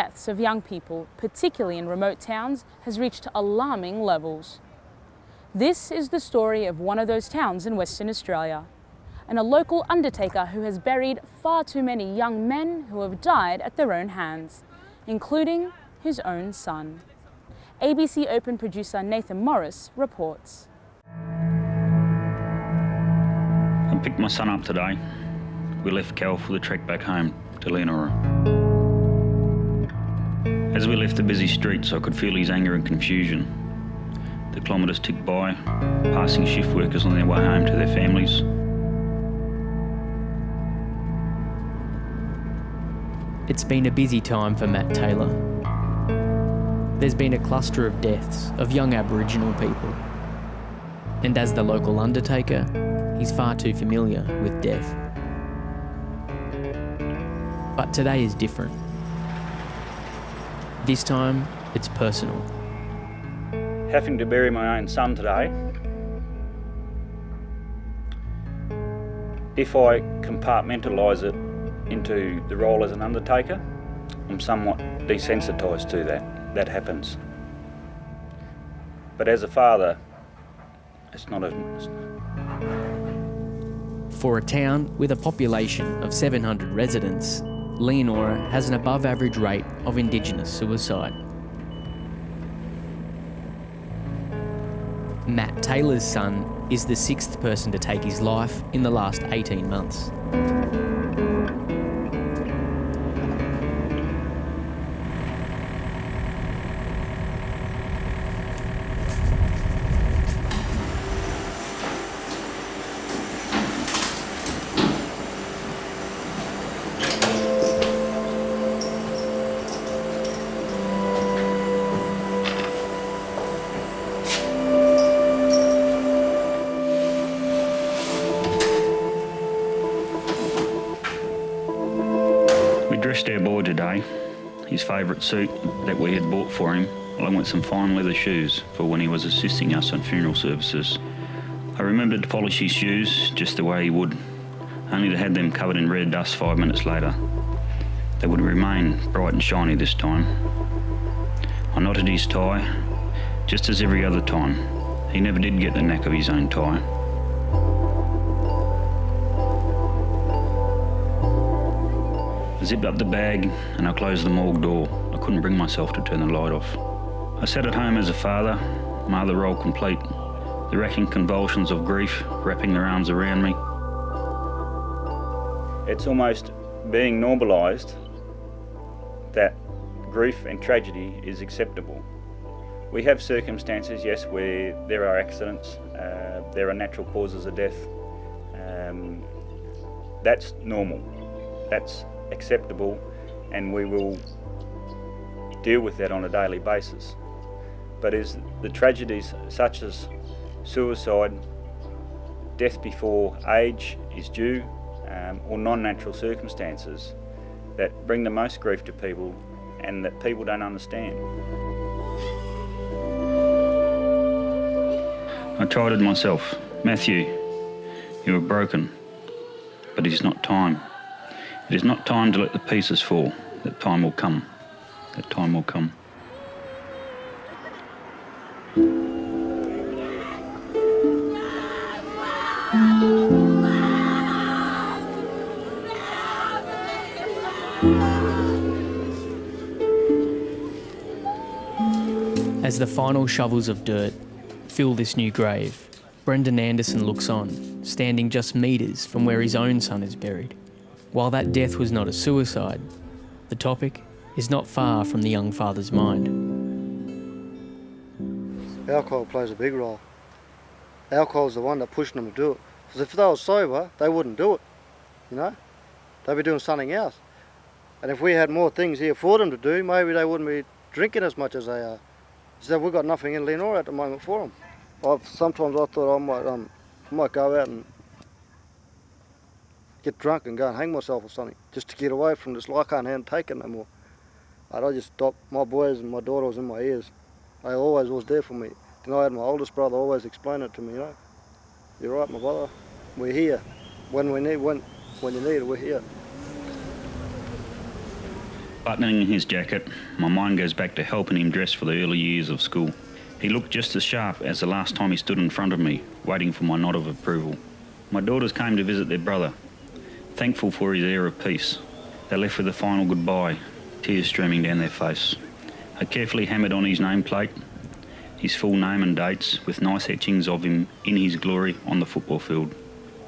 deaths of young people, particularly in remote towns, has reached alarming levels. This is the story of one of those towns in Western Australia, and a local undertaker who has buried far too many young men who have died at their own hands, including his own son. ABC Open producer Nathan Morris reports. I picked my son up today. We left Cal for the trek back home to Leonora. As we left the busy streets, I could feel his anger and confusion. The kilometres ticked by, passing shift workers on their way home to their families. It's been a busy time for Matt Taylor. There's been a cluster of deaths of young Aboriginal people. And as the local undertaker, he's far too familiar with death. But today is different. This time, it's personal. Having to bury my own son today, if I compartmentalise it into the role as an undertaker, I'm somewhat desensitised to that. That happens. But as a father, it's not a... For a town with a population of 700 residents, Leonora has an above average rate of Indigenous suicide. Matt Taylor's son is the sixth person to take his life in the last 18 months. Dressed our boy today, his favourite suit that we had bought for him, along with some fine leather shoes for when he was assisting us on funeral services. I remembered to polish his shoes just the way he would, only to have them covered in red dust 5 minutes later. They would remain bright and shiny this time. I knotted his tie, just as every other time. He never did get the knack of his own tie. I zipped up the bag and I closed the morgue door. I couldn't bring myself to turn the light off. I sat at home as a father, my other role complete, the racking convulsions of grief wrapping their arms around me. It's almost being normalised that grief and tragedy is acceptable. We have circumstances, yes, where there are accidents, there are natural causes of death. That's normal. That's acceptable, and we will deal with that on a daily basis. But as the tragedies such as suicide, death before age is due, or non-natural circumstances that bring the most grief to people and that people don't understand. I chided myself. Matthew, you are broken, but it is not time. It is not time to let the pieces fall. That time will come. That time will come. As the final shovels of dirt fill this new grave, Brendan Anderson looks on, standing just metres from where his own son is buried. While that death was not a suicide, the topic is not far from the young father's mind. Alcohol plays a big role. Alcohol's the one that pushed them to do it. Because if they were sober, they wouldn't do it, you know? They'd be doing something else. And if we had more things here for them to do, maybe they wouldn't be drinking as much as they are. So we've got nothing in Leonora at the moment for them. Sometimes I thought I might go out and get drunk and go and hang myself or something, just to get away from this. I can't take it no more. But I just stopped. My boys and my daughter was in my ears. They always was there for me. Then I had my oldest brother always explain it to me, you know. You're right, my brother. We're here. When you need it, we're here. Buttoning his jacket, my mind goes back to helping him dress for the early years of school. He looked just as sharp as the last time he stood in front of me, waiting for my nod of approval. My daughters came to visit their brother, thankful for his air of peace. They left with a final goodbye, tears streaming down their face. I carefully hammered on his nameplate, his full name and dates, with nice etchings of him in his glory on the football field.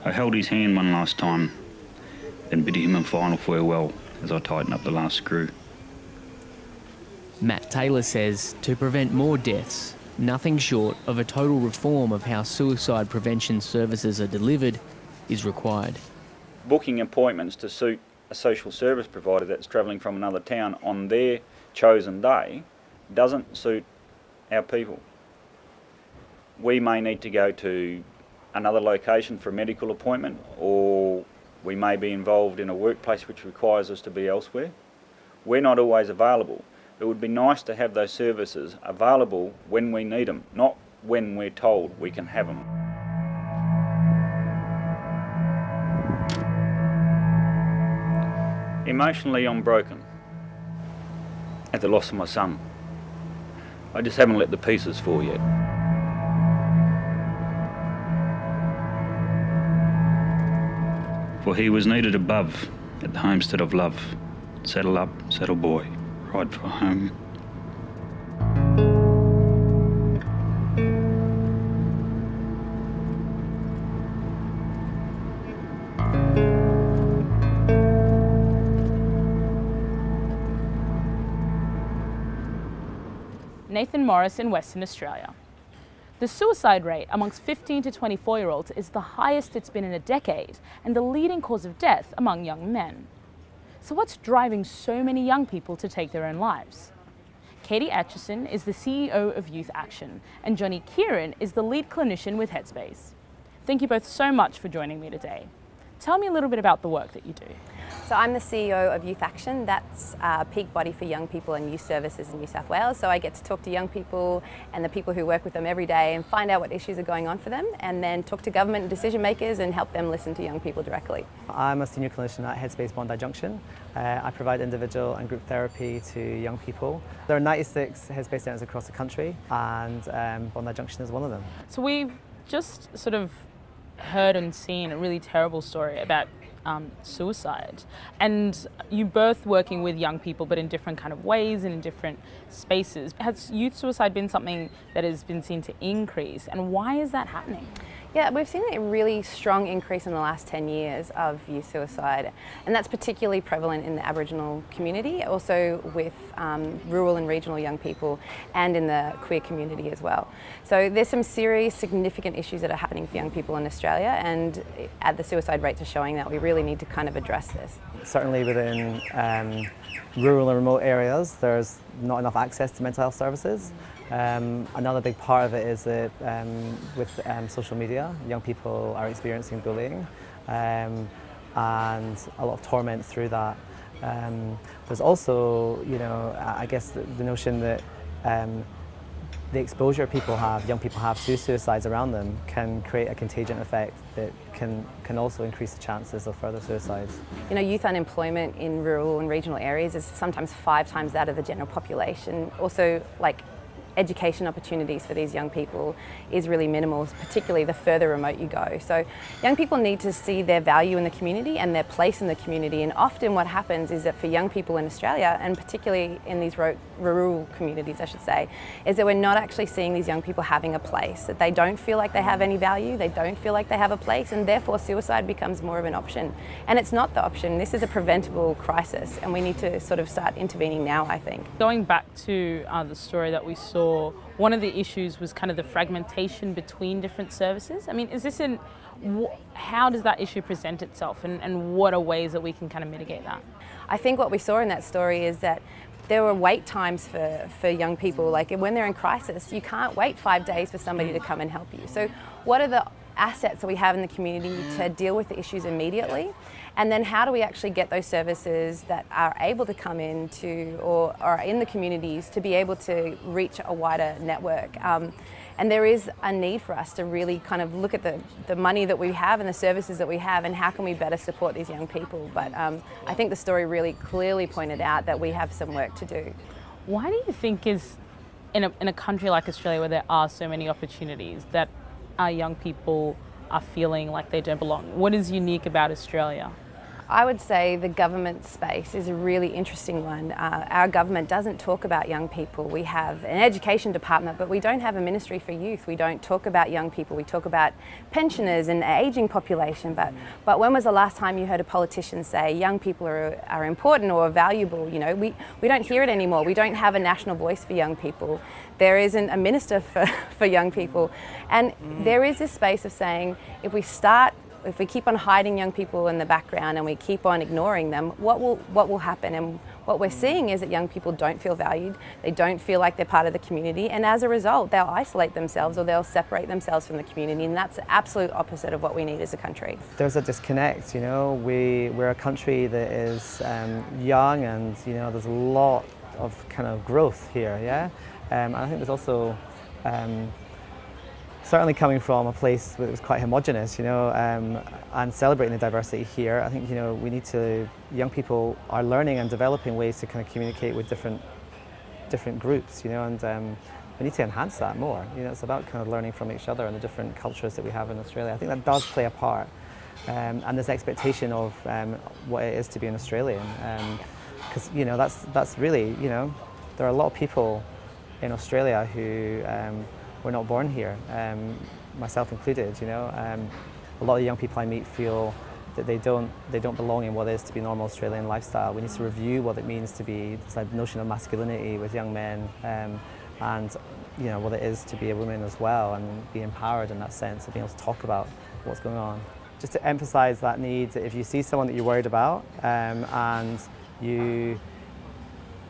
I held his hand one last time, then bid him a final farewell as I tightened up the last screw. Matt Taylor says to prevent more deaths, nothing short of a total reform of how suicide prevention services are delivered is required. Booking appointments to suit a social service provider that's travelling from another town on their chosen day doesn't suit our people. We may need to go to another location for a medical appointment, or we may be involved in a workplace which requires us to be elsewhere. We're not always available. It would be nice to have those services available when we need them, not when we're told we can have them. Emotionally, I'm broken at the loss of my son. I just haven't let the pieces fall yet. For he was needed above at the homestead of love. Saddle up, saddle boy, ride for home. Nathan Morris in Western Australia. The suicide rate amongst 15 to 24-year-olds is the highest it's been in a decade and the leading cause of death among young men. So what's driving so many young people to take their own lives? Katie Atchison is the CEO of Youth Action and Johnny Kieran is the lead clinician with Headspace. Thank you both so much for joining me today. Tell me a little bit about the work that you do. So I'm the CEO of Youth Action. That's a peak body for young people and youth services in New South Wales. So I get to talk to young people and the people who work with them every day and find out what issues are going on for them, and then talk to government and decision makers and help them listen to young people directly. I'm a senior clinician at Headspace Bondi Junction. I provide individual and group therapy to young people. There are 96 Headspace centres across the country, and Bondi Junction is one of them. So we've just sort of heard and seen a really terrible story about suicide, and you both working with young people but in different kind of ways and in different spaces. Has youth suicide been something that has been seen to increase, and why is that happening? Yeah, we've seen a really strong increase in the last 10 years of youth suicide, and that's particularly prevalent in the Aboriginal community, also with rural and regional young people, and in the queer community as well. So there's some serious, significant issues that are happening for young people in Australia, and the suicide rates are showing that we really need to kind of address this. Certainly within rural and remote areas, there's not enough access to mental health services. Another big part of it is that with social media, young people are experiencing bullying and a lot of torment through that. There's also, I guess the notion that the exposure young people have to suicides around them can create a contagion effect that can also increase the chances of further suicides. Youth unemployment in rural and regional areas is sometimes 5 times that of the general population. Also, education opportunities for these young people is really minimal, particularly the further remote you go. So young people need to see their value in the community and their place in the community, and often what happens is that for young people in Australia, and particularly in these rural communities I should say, is that we're not actually seeing these young people having a place, that they don't feel like they have any value, they don't feel like they have a place, and therefore suicide becomes more of an option. And it's not the option. This is a preventable crisis, and we need to sort of start intervening now, I think. Going back to the story that we saw, one of the issues was kind of the fragmentation between different services. I mean, how does that issue present itself, and what are ways that we can kind of mitigate that? I think what we saw in that story is that there were wait times for young people. Like when they're in crisis, you can't wait 5 days for somebody to come and help you. So what are the assets that we have in the community to deal with the issues immediately? And then how do we actually get those services that are able to come into or are in the communities to be able to reach a wider network? And there is a need for us to really kind of look at the money that we have and the services that we have and how can we better support these young people. But I think the story really clearly pointed out that we have some work to do. Why do you think is in a country like Australia where there are so many opportunities that our young people are feeling like they don't belong? What is unique about Australia? I would say the government space is a really interesting one. Our government doesn't talk about young people. We have an education department, but we don't have a ministry for youth. We don't talk about young people. We talk about pensioners and ageing population. But when was the last time you heard a politician say young people are important or valuable? You know, we don't hear it anymore. We don't have a national voice for young people. There isn't a minister for young people. And there is this space of saying if we keep on hiding young people in the background and we keep on ignoring them, what will happen? And what we're seeing is that young people don't feel valued, they don't feel like they're part of the community, and as a result, they'll isolate themselves or they'll separate themselves from the community, and that's the absolute opposite of what we need as a country. There's a disconnect, you know. We're a country that is young, and you know, there's a lot of kind of growth here, yeah. And I think there's also certainly coming from a place that was quite homogenous, you know, and celebrating the diversity here. I think, you know, young people are learning and developing ways to kind of communicate with different groups, you know, and we need to enhance that more. You know, it's about kind of learning from each other and the different cultures that we have in Australia. I think that does play a part, and this expectation of what it is to be an Australian, because you know that's really, you know, there are a lot of people in Australia who were not born here, myself included. You know, a lot of young people I meet feel that they don't belong in what it is to be normal Australian lifestyle. We need to review what it means to be this notion of masculinity with young men, and you know what it is to be a woman as well, and be empowered in that sense of being able to talk about what's going on. Just to emphasise that need that if you see someone that you're worried about, and you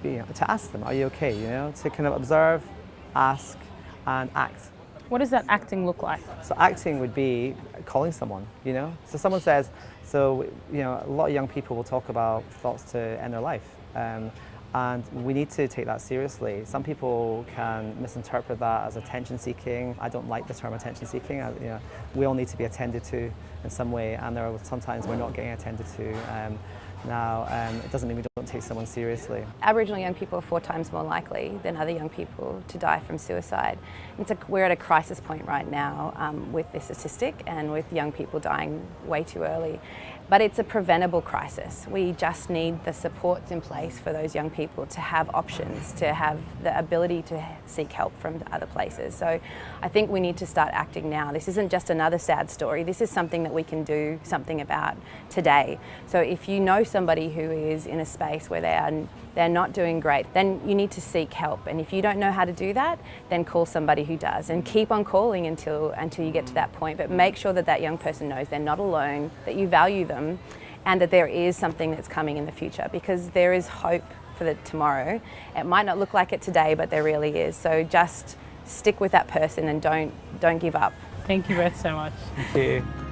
know, to ask them, are you okay? You know, to kind of observe, ask, and act. What does that acting look like? So acting would be calling someone, you know. So someone says, so you know, a lot of young people will talk about thoughts to end their life, and we need to take that seriously. Some people can misinterpret that as attention seeking. I don't like the term attention seeking. You know, we all need to be attended to in some way, and there are sometimes we're not getting attended to. Now, it doesn't mean we don't take someone seriously. Aboriginal young people are 4 times more likely than other young people to die from suicide. We're at a crisis point right now with this statistic and with young people dying way too early. But it's a preventable crisis. We just need the supports in place for those young people to have options, to have the ability to seek help from other places. So I think we need to start acting now. This isn't just another sad story. This is something that we can do something about today. So if you know somebody who is in a space where they're not doing great, then you need to seek help. And if you don't know how to do that, then call somebody who does, and keep on calling until you get to that point. But make sure that that young person knows they're not alone, that you value them, and that there is something that's coming in the future, because there is hope for the tomorrow. It might not look like it today, but there really is. So just stick with that person and don't give up. Thank you both so much. Thank you.